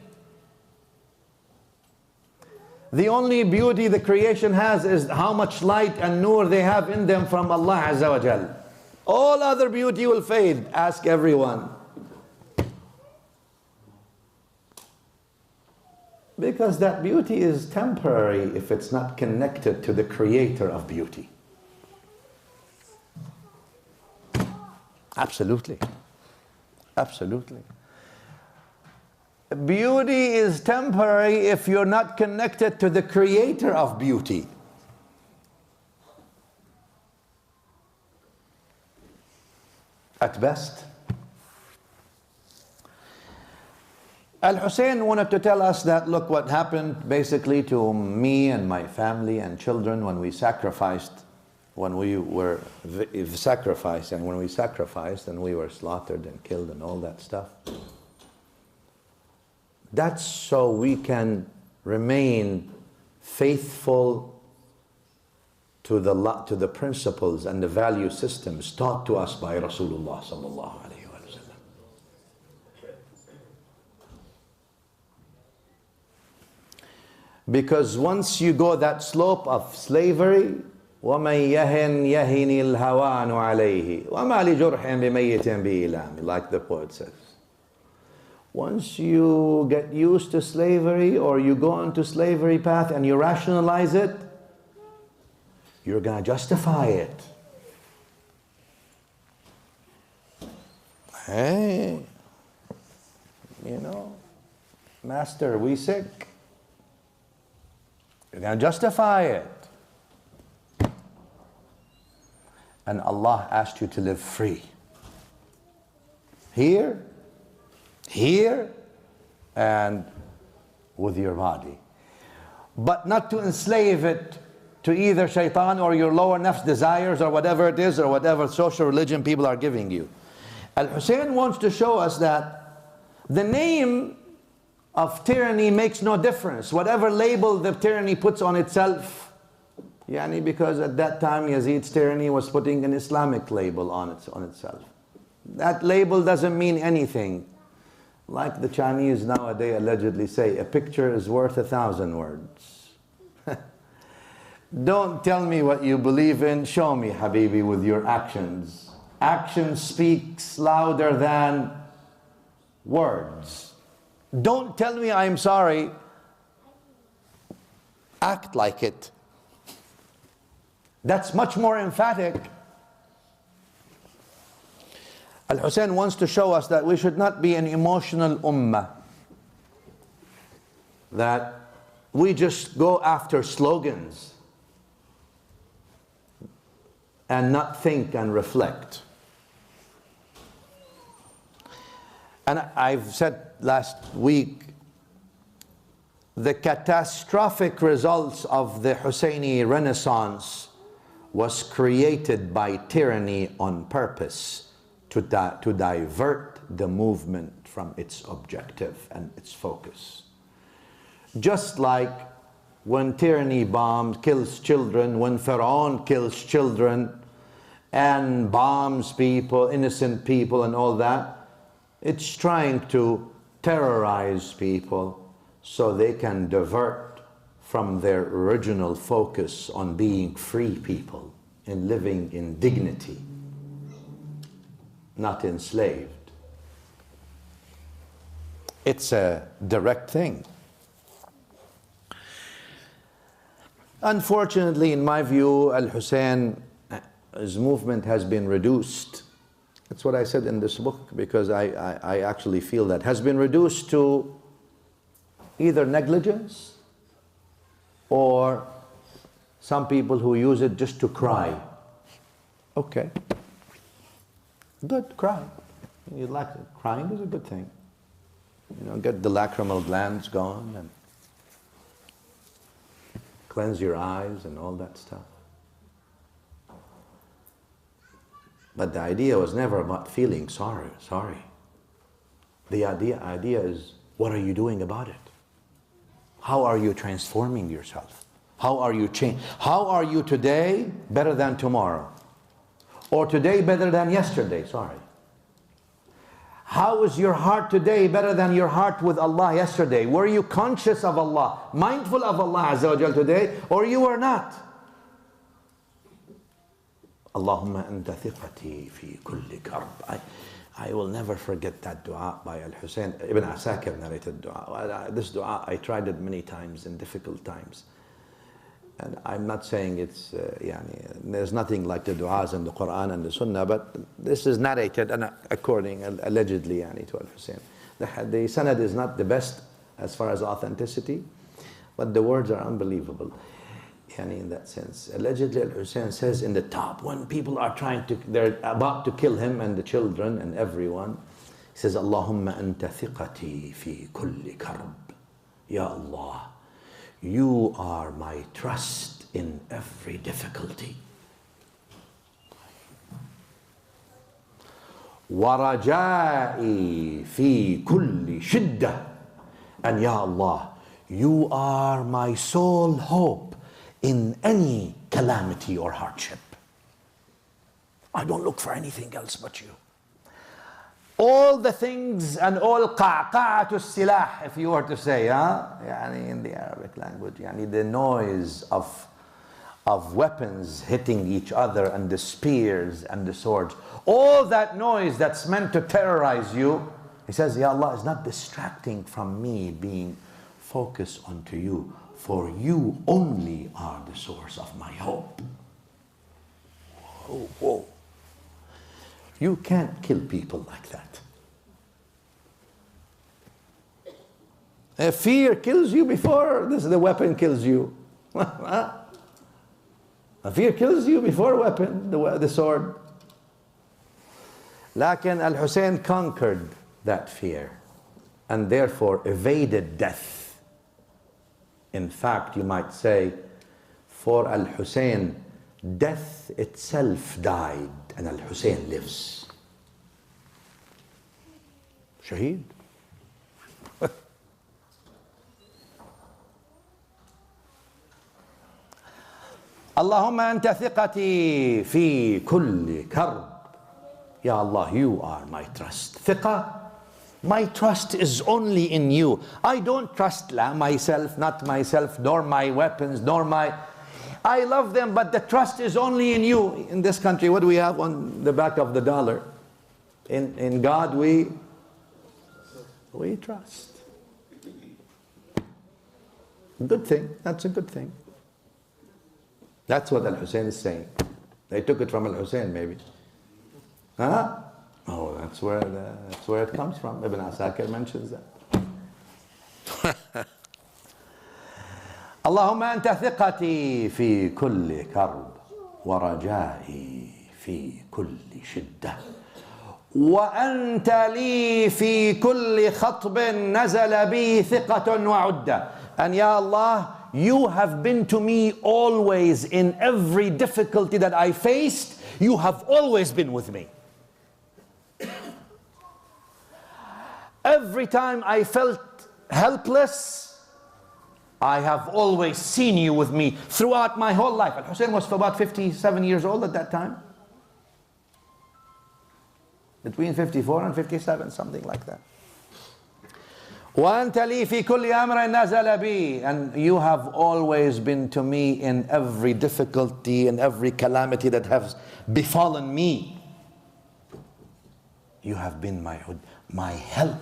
The only beauty the creation has is how much light and nur they have in them from Allah Azza wa Jal. All other beauty will fade. Ask everyone. Because that beauty is temporary if it's not connected to the creator of beauty. Absolutely. Absolutely. Beauty is temporary if you're not connected to the creator of beauty. At best. Al-Hussayn wanted to tell us that, look what happened basically to me and my family and children when we sacrificed, when we were sacrificed and when we sacrificed and we were slaughtered and killed and all that stuff. That's so we can remain faithful to the principles and the value systems taught to us by Rasulullah sallallahu alaihi wasallam. Because once you go that slope of slavery, وَمَنْ يَهِنْ يَهِنِ الْهَوَانُ عَلَيْهِ وَمَا لِجُرْحٍ بِمَيِّتٍ بِإِلَامِ, like the poet says. Once you get used to slavery or you go into slavery path and you rationalize it, you're going to justify it. Hey, you know, master, we sick. You're going to justify it. And Allah asked you to live free. Here, and with your body. But not to enslave it to either shaitan or your lower nafs desires or whatever it is or whatever social religion people are giving you. Al-Hussayn wants to show us that the name of tyranny makes no difference. Whatever label the tyranny puts on itself, yani because at that time Yazid's tyranny was putting an Islamic label on itself. That label doesn't mean anything. Like the Chinese nowadays allegedly say, a picture is worth 1,000 words. Don't tell me what you believe in, show me, Habibi, with your actions. Action speaks louder than words. Don't tell me I'm sorry act like it. That's much more emphatic. Al-Hussayn wants to show us that we should not be an emotional ummah, that we just go after slogans and not think and reflect. And I've said last week, the catastrophic results of the Husseini Renaissance was created by tyranny on purpose to divert the movement from its objective and its focus. Just like when tyranny bombs, kills children, when Pharaoh kills children and bombs people, innocent people and all that, it's trying to terrorize people so they can divert from their original focus on being free people and living in dignity, not enslaved. It's a direct thing. Unfortunately, in my view, Al-Hussayn's movement has been reduced. That's what I said in this book, because I actually feel that has been reduced to either negligence or some people who use it just to cry. Okay, good, cry. You like it. Crying is a good thing. You know, get the lacrimal glands gone and cleanse your eyes and all that stuff. But the idea was never about feeling sorry. The idea is, what are you doing about it? How are you transforming yourself? How are you changing? How are you today better than tomorrow? Or today better than yesterday, sorry. How is your heart today better than your heart with Allah yesterday? Were you conscious of Allah, mindful of Allah Azza wa Jal today, or you were not? Allahumma anta thiqati fi kulli karb. I will never forget that dua by Al-Hussayn. Ibn Asakir narrated dua. This dua, I tried it many times in difficult times. And I'm not saying it's, there's nothing like the du'as in the Quran and the Sunnah, but this is narrated and according, allegedly, to Al-Hussayn. The sanad is not the best as far as authenticity, but the words are unbelievable, in that sense. Allegedly, Al-Hussayn says in the top, when people are they're about to kill him and the children and everyone, he says, Allahumma anta thiqati fi kulli karb. Ya Allah, you are my trust in every difficulty. وَرَجَائِي فِي كُلِّ شِدَّةٍ. And Ya Allah, you are my sole hope in any calamity or hardship. I don't look for anything else but you. All the things and all qa'qa'atu silah, if you were to say, in the Arabic language, the noise of weapons hitting each other and the spears and the swords, all that noise that's meant to terrorize you, he says, Ya Allah, is not distracting from me being focused onto you, for you only are the source of my hope. Whoa, whoa. You can't kill people like that. Fear kills you before the weapon kills you. Fear kills you before weapon, the sword. Lakin Al-Hussayn conquered that fear and therefore evaded death. In fact, you might say, for Al-Hussayn, death itself died and Al-Hussayn lives. Shaheed. Allahumma anta thiqati fi kulli karb. Ya Allah, you are my trust. Thiqa, my trust is only in you. I don't trust myself, not myself, nor my weapons, nor I love them, but the trust is only in you. In this country, what do we have on the back of the dollar? In God we trust. Good thing. That's a good thing. That's what Al-Hussayn is saying. They took it from Al-Hussayn, maybe. Huh? Oh, that's where it comes from. Ibn Asakir mentions that. اللهم أنت ثقتي في كل كرب ورجائي في كل شدة وأنت لي في كل خطب نزل بي ثقة وعدة. And Ya Allah, you have been to me always in every difficulty that I faced. You have always been with me. Every time I felt helpless, I have always seen you with me throughout my whole life. Al-Hussayn was about 57 years old at that time. Between 54 and 57, something like that. وَأَنْتَ لِي فِي كُلِّ أَمْرٍ نَزَلَ بِي. And you have always been to me in every difficulty and every calamity that has befallen me. You have been my help.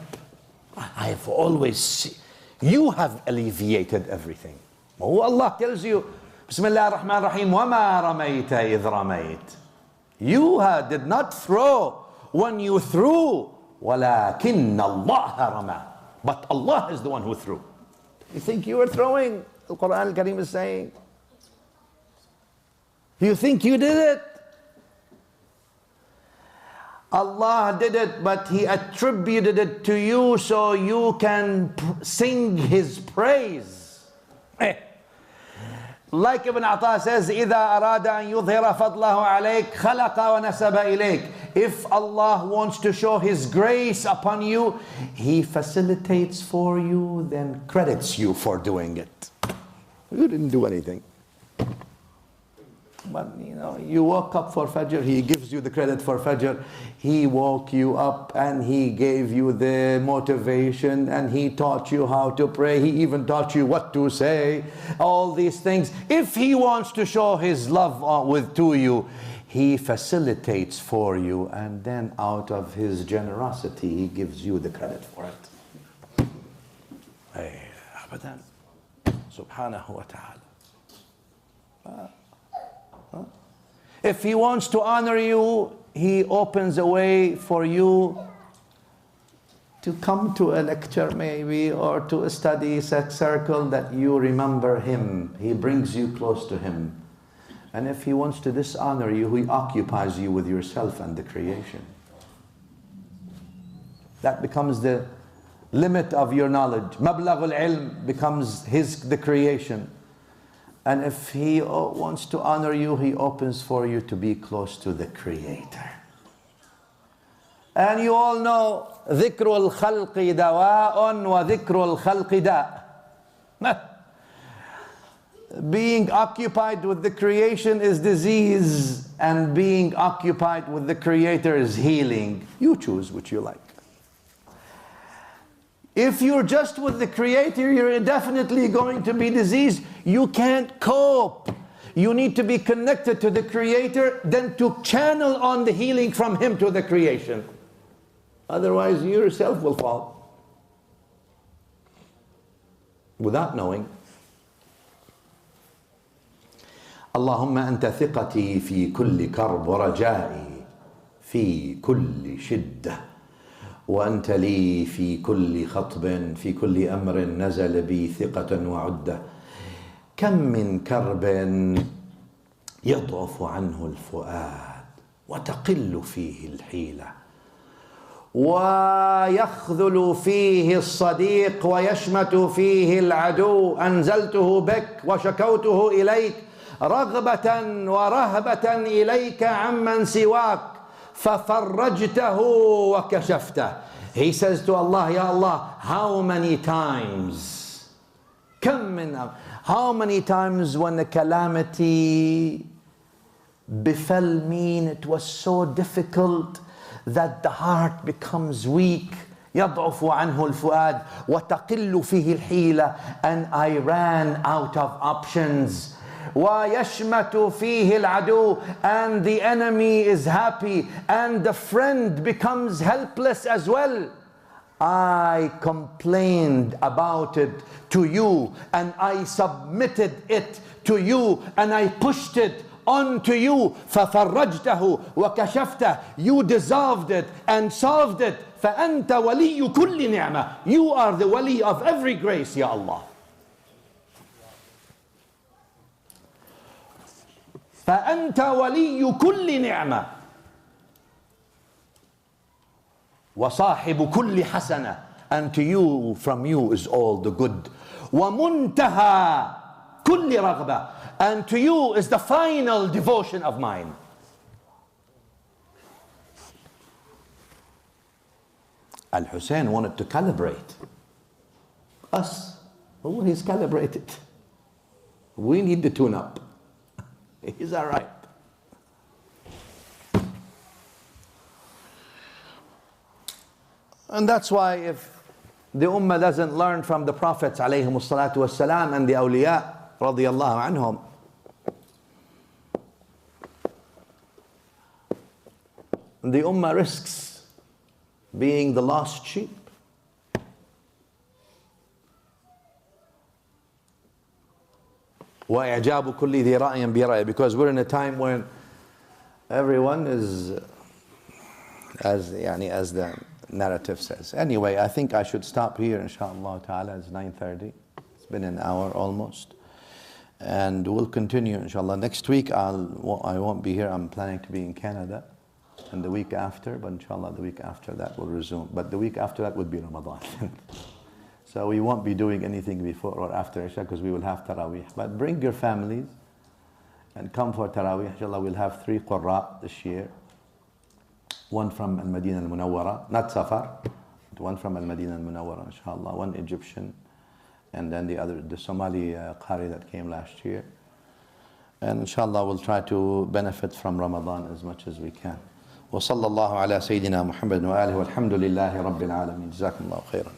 I have always seen. You have alleviated everything. Oh, Allah tells you, Bismillah ar-Rahman ar-Rahim, وَمَا رَمَيْتَ إِذْ رَمَيْتَ. You did not throw when you threw, وَلَكِنَّ اللَّهَ رَمَى. But Allah is the one who threw. You think you were throwing? The Quran al-Karim is saying. You think you did it? Allah did it, but He attributed it to you so you can sing His praise. Like Ibn Ata says, إِذَا أَرَادَ أَن يُظْهِرَ فَضْلَهُ عَلَيْكَ خَلَقَ وَنَسَبَ إِلَيْكَ. If Allah wants to show His grace upon you, He facilitates for you, then credits you for doing it. You didn't do anything. But you know, you woke up for Fajr, He gives you the credit for Fajr. He woke you up and He gave you the motivation and He taught you how to pray. He even taught you what to say. All these things. If He wants to show His love to you, He facilitates for you, and then out of His generosity He gives you the credit for it. Hey, abadan. Subhanahu wa ta'ala. If He wants to honor you, He opens a way for you to come to a lecture maybe, or to a study circle that you remember Him. He brings you close to Him. And if He wants to dishonor you, He occupies you with yourself and the creation. That becomes the limit of your knowledge. Mablagh al-ilm becomes the creation. And if He wants to honor you, He opens for you to be close to the Creator. And you all know, ذِكْرُ الْخَلْقِ دَوَاءٌ وَذِكْرُ الْخَلْقِ دَاءٌ. Being occupied with the creation is disease, and being occupied with the Creator is healing. You choose which you like. If you're just with the Creator, you're definitely going to be diseased. You can't cope. You need to be connected to the Creator, then to channel on the healing from Him to the creation. Otherwise, you yourself will fall. Without knowing. Allahumma anta thiqati fi kulli karb wa raja'i fi kulli shiddah. وأنت لي في كل خطب في كل أمر نزل بي ثقة وعدة. كم من كرب يضعف عنه الفؤاد وتقل فيه الحيلة ويخذل فيه الصديق ويشمت فيه العدو. أنزلته بك وشكوته إليك رغبة ورهبة إليك عمن سواك فَفَرَّجْتَهُ وَكَشَفْتَهُ. He says to Allah, Ya Allah, how many times? How many times when the calamity befell me, and it was so difficult that the heart becomes weak. يَضْعُفُ عَنْهُ الْفُؤَادِ وَتَقِلُّ فِيهِ الْحِيلَةِ. And I ran out of options. وَيَشْمَتُ فِيهِ الْعَدُوُ. And the enemy is happy, and the friend becomes helpless as well. I complained about it to you, and I submitted it to you, and I pushed it onto you. فَفَرَّجْتَهُ وَكَشَفْتَهُ. You dissolved it and solved it. فَأَنْتَ وَلِيُّ كُلِّ نِعْمَةٍ. You are the wali of every grace, Ya Allah. فأنت ولي كل نعمة وصاحب كل حسنة. And to you, from you is all the good. ومنتهى كل رغبة. And to you is the final devotion of mine. Al-Hussayn wanted to calibrate us. Oh, he's calibrated. We need the tune-up. He's all right. And that's why if the ummah doesn't learn from the prophets alayhimu salatu wassalam and the awliya radiyallahu anhum, the ummah risks being the lost sheep. وَإِعْجَابُ كُلِّ ذِي رَأْيٍ بِرَأْيٍ. Because we're in a time when everyone is, as the narrative says. Anyway, I think I should stop here, inshaAllah ta'ala. It's 9:30. It's been an hour almost. And we'll continue, inshaAllah. Next week, I won't be here. I'm planning to be in Canada. And the week after, but inshaAllah, the week after that will resume. But the week after that would be Ramadan. So we won't be doing anything before or after Isha because we will have Taraweeh. But bring your families and come for Taraweeh. Inshallah, we'll have 3 Qurra this year. One from Al-Madina al-Munawwara, not Safar, but one from Al-Madina al-Munawwara, inshallah. One Egyptian, and then the Somali Qari that came last year. And inshallah, we'll try to benefit from Ramadan as much as we can. وصلى الله على سيدنا محمد وآله والحمد لله رب العالمين. جزاكم الله خيرا.